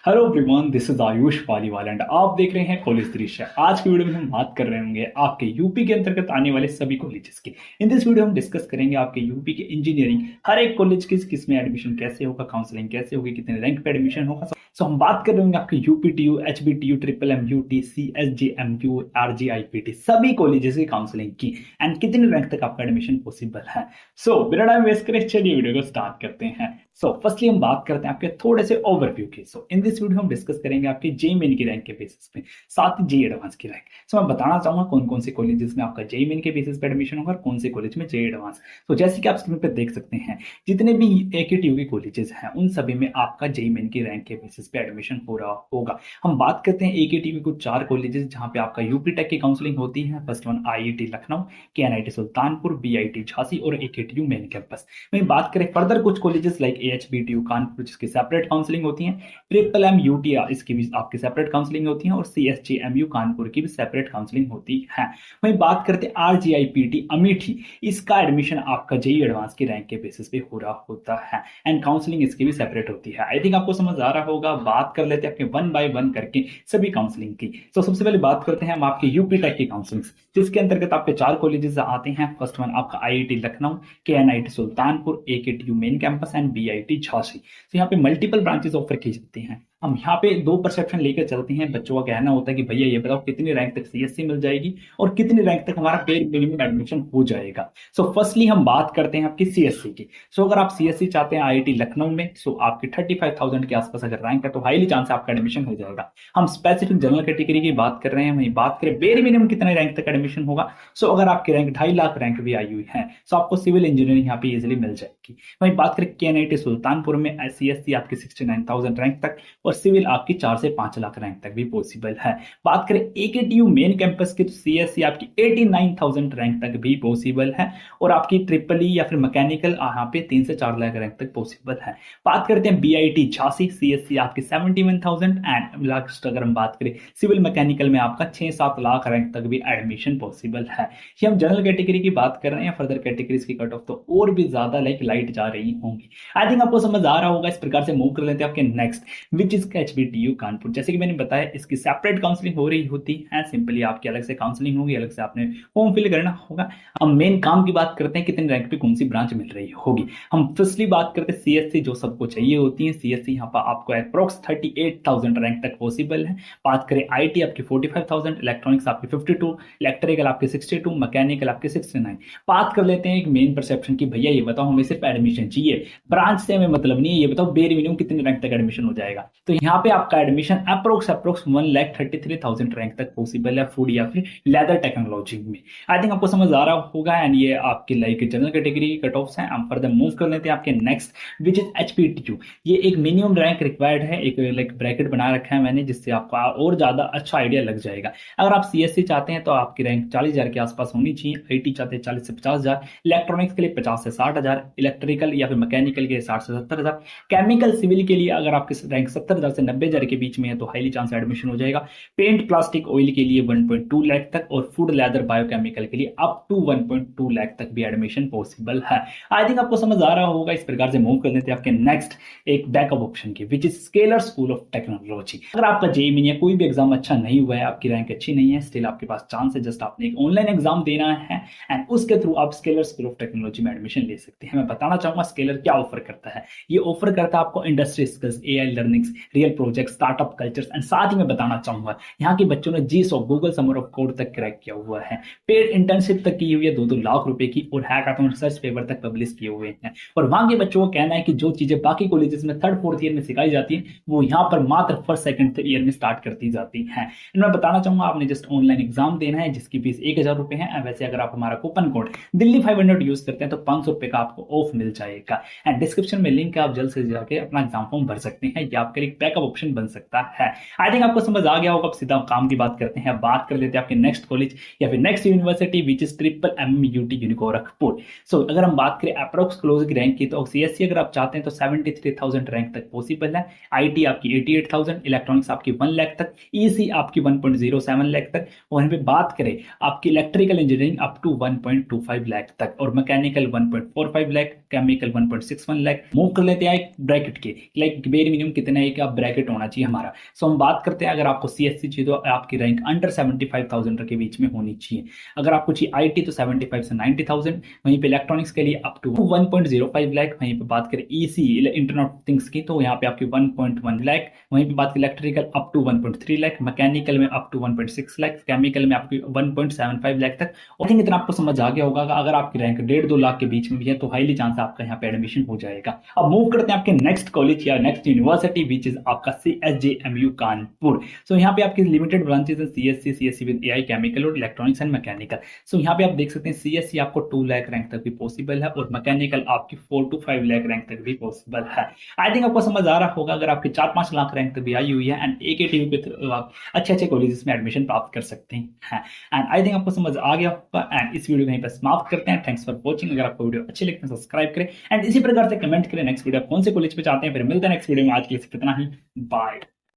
Hello everyone, this is Ayush Paliwal and आप देख रहे हैं कॉलेज दृश्य। आज की वीडियो में हम बात कर रहे होंगे आपके यूपी के अंतर्गत आने वाले सभी कॉलेजेस की। इन दिस वीडियो हम डिस्कस करेंगे आपके यूपी के इंजीनियरिंग हर एक कॉलेज किस में एडमिशन कैसे होगा, काउंसलिंग कैसे होगी, कितने रैंक पे एडमिशन होगा। सो हम बात कर रहे होंगे आपके यूपीटीयू, एचबीटीयू, ट्रिपल एमयूटी, सीएसजेएमयू, आरजीआईपीटी सभी कॉलेजेस की काउंसलिंग की एंड कितने रैंक तक आपका एडमिशन पॉसिबल है। सो बिना टाइम वेस्ट करें चलिए वीडियो को स्टार्ट करते हैं। फर्स्टली हम बात करते हैं आपके थोड़े से ओवरव्यू की। इन दिस वीडियो हम डिस्कस करेंगे आपके जेई मेन की रैंक के बेसिस पे, साथ ही जेई एडवांस की रैंक। मैं बताना चाहूंगा कौन कौन से कॉलेजेस में आपका जेई मेन के बेसिस पे एडमिशन होगा और कौन से कॉलेज में जेई एडवांस। जैसे कि आप स्क्रीन पे देख सकते हैं, जितने भी एकेटीयू के कॉलेजेस हैं उन सभी में आपका जेई मेन की रैंक के बेसिस पे एडमिशन हो रहा होगा। हम बात करते हैं एकेटीयू के कुछ 4 कॉलेजेस जहां पे आपका यूपी टेक की काउंसलिंग होती है। First one IIT Lucknow, KNIT Sultanpur, BIT Jhansi और एकेटीयू मेन कैंपस। वहीं बात करें फर्दर कुछ कॉलेजेस लाइक एएचबीटीयू कानपुर जिसकी सेपरेट काउंसलिंग होती है, ट्रिपल एम यूटी इसकी भी आपकी सेपरेट काउंसलिंग होती है और सीएसजेएमयू कानपुर की भी सेपरेट काउंसलिंग होती है। वहीं बात करते हैं आरजीआईपीटी अमेठी, इसका एडमिशन आपका जेई एडवांस की रैंक के बेसिस पे हो रहा होता है एंड काउंसलिंग इसकी भी सेपरेट होती है। आई थिंक आपको समझ आ रहा होगा। बात कर लेते हैं आपके वन बाय वन करके सभी काउंसलिंग की। सबसे पहले बात करते हैं हम आपके यूपी टेक की काउंसलिंग, जिसके अंतर्गत आपके 4 कॉलेजेस आते हैं। फर्स्ट वन आपका IIT Lucknow, KNIT Sultanpur, AKTU main campus and BIT Jhansi. यहाँ पे मल्टीपल ब्रांचेस ऑफर की जाती हैं। हम यहाँ पे 2 परसेप्शन लेकर चलते हैं। बच्चों का कहना होता है कि भैया ये बताओ कितनी रैंक तक सीएससी मिल जाएगी और कितनी रैंक तक हमारा पेड मिनिमम एडमिशन हो जाएगा। फर्स्टली हम बात करते हैं आपकी सीएससी की। अगर आप सीएससी चाहते हैं आईआईटी लखनऊ में, आपकी 35,000 के आसपास अगर रैंक है तो हाईली चांस है आपका एडमिशन हो जाएगा। हम स्पेसिफिक जनरल कैटेगरी की बात कर रहे हैं। वहीं बात करें बेर मिनिमम कितने रैंक तक एडमिशन होगा, अगर आपकी रैंक 2.5 लाख रैंक भी आई हुई है आपको सिविल इंजीनियरिंग यहाँ पे इजिली मिल जाएगी। वहीं बात करें केएनआईटी सुल्तानपुर में सीएससी आपकी 69,000 रैंक तक और सिविल आपकी 4 से 5 लाख रैंक तक भी पॉसिबल है। बात करें एकेटीयू मेन कैंपस की तो सीएससी आपकी 89,000 रैंक तक भी पॉसिबल है और आपकी ट्रिपल ई या फिर मैकेनिकल यहाँ पे 3 से 4 लाख रैंक तक पॉसिबल है। बात करते हैं बीआईटी झांसी, सीएससी आपकी 71,000 एंड लास्ट अगर हम बात करें सिविल मैकेनिकल में आपका 6-7 लाख रैंक तक भी एडमिशन पॉसिबल है। ये हम जनरल कैटेगरी की बात कर रहे हैं। फर्दर कैटेगरीज की कट ऑफ तो और भी ज्यादा लाइट जा रही होंगी। आई थिंक आपको समझ आ रहा होगा। इस प्रकार से मूव कर लेते हैं आपके next, which is HBTU Kanpur. जैसे कि मैंने बताया इसकी सेपरेट काउंसलिंग हो रही होती है। सिंपली आपकी अलग से काउंसलिंग होगी, अलग से आपने फॉर्म फिल करना होगा। हम मेन काम की बात करते हैं कितने रैंक पे कौन सी ब्रांच मिल रही होगी। हम फर्स्टली बात करते हैं सीएससी जो सबको चाहिए होती है। सीएससी यहाँ पर आपको अप्रोक्स 38,000 रैंक तक पॉसिबल है। बात करें आईटी आपकी 45,000, इलेक्ट्रॉनिक्स आपकी 52, इलेक्ट्रिकल आपके 62, मैकेनिकल आपके 69। बात कर लेते हैं एक मेन परसेप्शन की, भैया ये बताओ हमें सिर्फ एडमिशन चाहिए, ब्रांच से हमें मतलब नहीं है, ये बताओ बेर मिनिमम कितने रैंक तक एडमिशन हो जाएगा। तो यहाँ पे आपका एडमिशन अप्रोक्स 1,33,000 रैंक तक पॉसिबल है फूड या फिर लेदर टेक्नोलॉजी में। आई थिंक आपको समझ आ रहा होगा एंड ये आपके लाइक जनरल कैटेगरी की कट ऑफ्स हैं। हम फर्दर मूव कर लेते हैं आपके नेक्स्ट, विच इज एचपीटीयू। ये एक मिनिमम रैंक रिक्वायर्ड है, एक लाइक ब्रैकेट बना रखा है मैंने जिससे आपका और ज्यादा अच्छा आइडिया लग जाएगा। अगर आप सीएससी चाहते हैं तो आपकी रैंक 40,000 के आसपास होनी चाहिए। आईटी चाहते हैं 40 से 50,000, इलेक्ट्रॉनिक्स के लिए 50 से 60,000, इलेक्ट्रिकल या फिर मैकेनिकल के लिए 60 से 70,000, केमिकल सिविल के लिए अगर आपकी रैंक 70,000 से 90,000 के बीच में है तो हाईली चांस एडमिशन हो जाएगा। पेंट प्लास्टिक ऑयल के लिए 1.2 लाख तक और फूड लेदर बायोकेमिकल के लिए अप टू 1.2 लाख तक भी एडमिशन पॉसिबल है। आई थिंक आपको समझ आ रहा होगा। इस प्रकार से मूव कर लेते हैं आपके नेक्स्ट एक बैकअप ऑप्शन की, which is scalar school of technology. अगर आपका जेईई मेन या कोई भी एग्जाम अच्छा नहीं हुआ है, आपकी रैंक अच्छी नहीं है, स्टिल आपके पास चांस है, जस्ट आपने एक ऑनलाइन एग्जाम देना है एंड उसके थ्रू आप स्केलर स्कूल ऑफ टेक्नोलॉजी में एडमिशन ले सकते हैं। मैं बताना चाहूंगा स्केलर क्या ऑफर करता है। ये ऑफर करता है आपको industry skills, AI learnings, real project, startup cultures and साथ ही मैं बताना चाहूंगा यहाँ के बच्चों ने जीसॉफ गूगल समर ऑफ कोड तक क्रैक किया हुआ है, पेड इंटर्नशिप तक की हुई है 2-2 लाख रुपए की और हैकाथन रिसर्च पेपर तक पब्लिश किए हुए हैं। और वहां के बच्चों को कहना है कि जो चीजें बाकी कॉलेजेस में 3rd-4th ईयर में सिखाई जाती है वो यहाँ पर मात्र 1st-2nd ईयर में स्टार्ट करती जाती है। मैं बताना चाहूंगा आपने जस्ट ऑनलाइन एग्जाम देना है जिसकी फीस 1,000 रुपए है। वैसे अगर आप हमारा कूपन कोड दिल्ली 500 यूज करते हैं तो 500 रुपए का आपको ऑफ मिल जाएगा एंड डिस्क्रिप्शन में लिंक है, आप जल्द से जाके अपना एग्जाम फॉर्म भर सकते हैं। ये आपके लिए बैकअप ऑप्शन बन सकता है। आई थिंक आपको समझ आ गया होगा। अब सीधा काम की बात करते हैं। बात कर लेते हैं आपके नेक्स्ट कॉलेज या फिर next university, which is triple MUT Gorakhpur. अगर हम बात करें अप्रोक्स क्लोजिंग रैंक की तो सीएससी अगर आप चाहते हैं तो 73,000 रैंक तक पॉसिबल है। आईटी आपकी 88,000, इलेक्ट्रॉनिक्स आपकी 1 लाख तक, ईसी आपकी 1.07 लाख तक और यहाँ पे बात करें आपकी electrical engineering up to 1.25 lakh तक और mechanical 1.45 lakh, chemical 1.61 lakh. Move कर लेते हैं एक ब्रैकेट के, लाइक बेर मिनिमम कितना है कि आप ब्रैकेट होना चाहिए हमारा। सो हम बात करते हैं, अगर आपको CSC चाहिए तो आपकी रैंक अंडर 75,000 के बीच में होनी चाहिए। अगर आपको चाहिए IT तो 75 से 90,000। वहीं पे इलेक्ट्रॉनिक्स के लिए अप टू 1.05 लाख। वहीं पे बात करें EC इंटरनेट ऑफ थिंग्स की तो यहाँ पे आपकी 1.1 लाख। वहीं पे बात करें electrical up to 1.3 lakh, mechanical में अप टू 1.6 लाख, केमिकल में आपकी 1.75 लाख तक। और थिंक इतना आपको समझ आ गया होगा कि अगर आपकी रैंक 1.5-2 लाख के बीच में भी है तो हाईली चांस आपका यहाँ पे एडमिशन हो जाएगा। अब मूव करते हैं आपके नेक्स्ट कॉलेज या नेक्स्ट यूनिवर्सिटी विच इज आपका CSJMU कानपुर। सो यहाँ पे आपकी लिमिटेड ब्रांचेस है, CSC विद AI, केमिकल और इलेक्ट्रॉनिक्स एंड मैकेनिकल। सो यहाँ पे आप देख सकते हैं CSC आपको 2 लाख रैंक तक भी पॉसिबल है और मैकेनिकल आपकी 4 to 5 लाख रैंक तक भी पॉसिबल है। आई थिंक आपको समझ आ रहा होगा अगर आपकी 4-5 लाख रैंक तक भी आई हुई है एंड AKTU के थ्रू आप अच्छे अच्छे कॉलेजेस में एडमिशन प्राप्त कर सकते हैं। एंड आई थिंक आपको समझ आ गया होगा एंड इस वीडियो को यहीं पर समाप्त करते हैं। Thanks for watching. अगर आपको वीडियो अच्छी लगती है सब्सक्राइब करें एंड इसी प्रकार से कमेंट करें नेक्स्ट वीडियो कौन से कॉलेज पे चाहते हैं। फिर मिलते हैं नेक्स्ट वीडियो में। आज के लिए सिर्फ इतना ही। बाय।